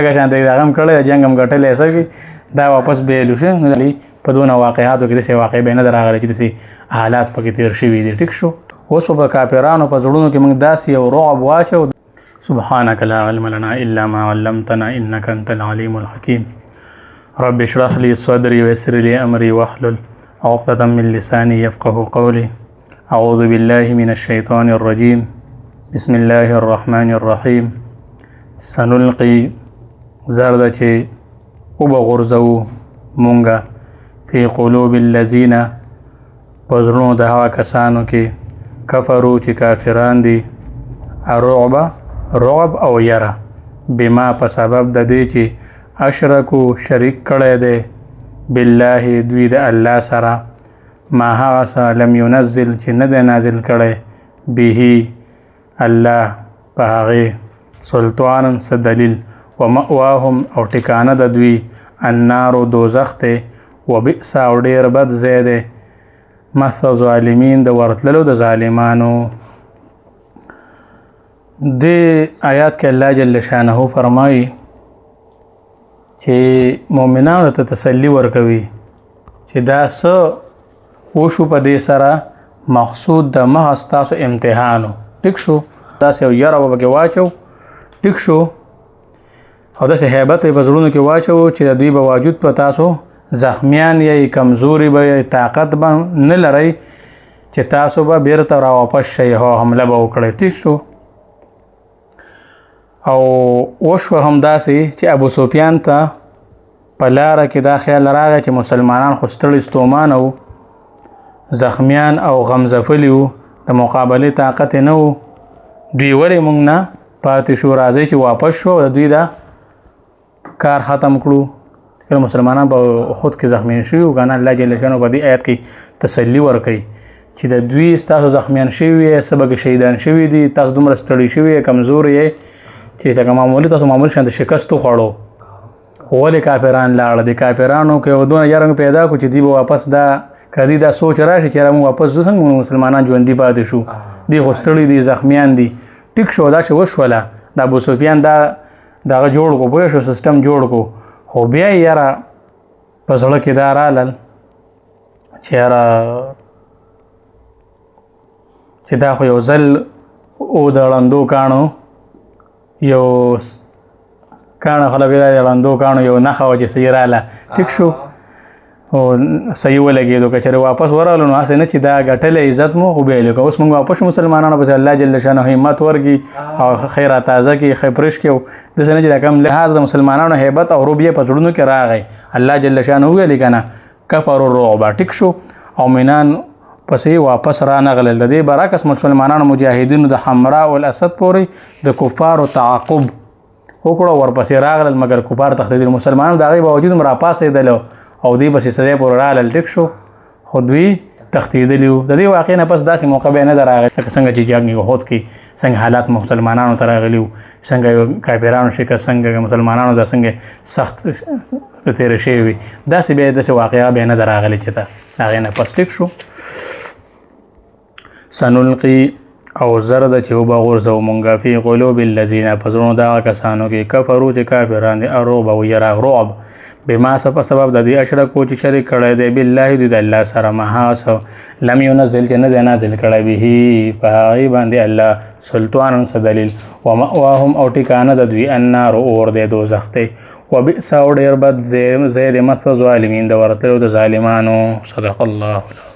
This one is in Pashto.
هغه شان دی هغه هم کړی جنګ هم ګټلی سګي دا واپس بیلو شو نو په دونه واقعاتو کې داسې واقع به نه در راغلی چې داسې حالات پکې تېر شوي دي ټیک شو. اوس په کافرانو په زړونو کې موږ داسې یو رعب واچو. سبحانك لا علم لنا إلا ما علمتنا إنك أنت العليم الحكيم. رب اشرح لي صدري ويسر لي أمري واحلل عقدة من لساني يفقه قولي. أعوذ بالله من الشيطان الرجيم. بسم الله الرحمن الرحيم. سنلقي زرد چې وبغرزو مونږه في قلوب الذين پزړونو د هغه کسانو کې کفرو چې کافران دي رعب او یره بما په سبب د دې چې اشرکو شریک کړی دی بالله دوی د الله سره ما هغه څه لم ينزل چې نه دی نازل کړی به الله په هغې سلطانا څه دلیل ومأواهم او ټکانه د دوی النار دوزخ دی وبئس او ډېر بد ځای دی مثل ظالمین د ورتللو د ظالمانو. دې آیات کې الله جل شانه فرمایي چې مؤمنانو ته تسلی ورکوي چې دا څه وشو په دې سره مقصود د محض تاسو امتحانو ټیک شو. داسې یو یره به پکې واچو ټیک شو او داسې هیبت یې په زړونو کې واچو چې د دوی به واجود په تاسو زخمیان یا کمزوري به یا طاقت به نه لرئ چې تاسو به بیرته راواپس شئ او حمله به وکړئ ټیک شو. او وشوه هم داسې چې ابو سفیان ته په لاره کې دا خیال راغی چې مسلمانان خو ستړي ستومان او زخمیان او غمزفلي وو د مقابلې طاقت نه و. دوی ولې موږ نه پاتې شو راځئ چې واپس شو د دوی دا کار ختم کړو. مسلمانان په خود کې زخمیان شوي وو کنه الله جل شانه په دې آیت کې تسلی ورکوي چې د دوی ستاسو زخمیان شوي سبق شهیدان شوي دي تاسو دومره ستړي شوي کمزوري یې چې لکه معمولي تاسو معمولي شان د شکست وخوړو. ولې کافران لاړه د کافرانو کې یو دونه یرنګ پیدا کړو چې دوی به واپس دا کدی دا سوچ راشي چې موږ واپس ځو څنګه مسلمانان ژوندي پاتې شو دوی خو ستړي دي زخمیان دي ټیک شو. دا چې وشوله د ابو سفیان دغه جوړ کو پوه شو سیستم جوړ کو خو بیا یې یاره په زړه کې دا رالل چې یاره چې دا خو یو ځل او د ړندو کاڼو یو کاڼه خلک دا د ړندو کاڼو یو نښه وه چې صحیح راله ټیک شو او صحیح ولګېدو که چېرې واپس ورغلو نو هسې نه چې دا ګټلی عزت مو خو بیا یې لکه اوس موږ واپس شو مسلمانانو پسې الله جل شانه همت ورکړي او خیر تازه کړي ښه فرش کړي داسې نه چې دا کم لحاظ د مسلمانانو هیبت او روب یې په زړونو کې راغی الله جل شانه وویلې که نه کفر الرعب ټیک شو او مینان پسې واپس رانغلل. د دې برعکس مسلمانانو مجاهدینو د حمراء الاسد پورې د کفارو تعاقب وکړو ورپسې راغلل مګر کفار تښتېدل مسلمانانو د هغې باوجود هم راپاڅېدل او دوی پسې سړی پورې راغلل ټیک شو خو دوی تښتېدلي وو. د دې واقعې نه پس داسې موقع بیا نه ده راغلی لکه څنګه چې جنګ احد کې څنګه حالات مسلمانانو ته راغلي وو څنګه کافرانو شکست څنګه مسلمانانو دا څنګه سخت تېره شوې وي داسې بیا داسې واقعه بیا نه ده راغلې چې ته د هغې نه پس ټیک شو. سنلقي او زرد چې وبغورځو مونږه فی قلوب الذین په زړونو د هغه کسانو کې کفرو چې کافران دي الرعب او یره رعب بما څه په سبب د دې اشرکو چې شریک کړی دی بالله دوی د الله سره ما هغه څه لم ينزل چې نه دی نازل کړی به په هغې باندې الله سلطانا څه دلیل ومأواهم او ټکانه د دوی النار اور دی دوزخ دی وبئس او ډېر بد ځای د مثل ظالمین د ورتلو د ظالمانو. صدق الله.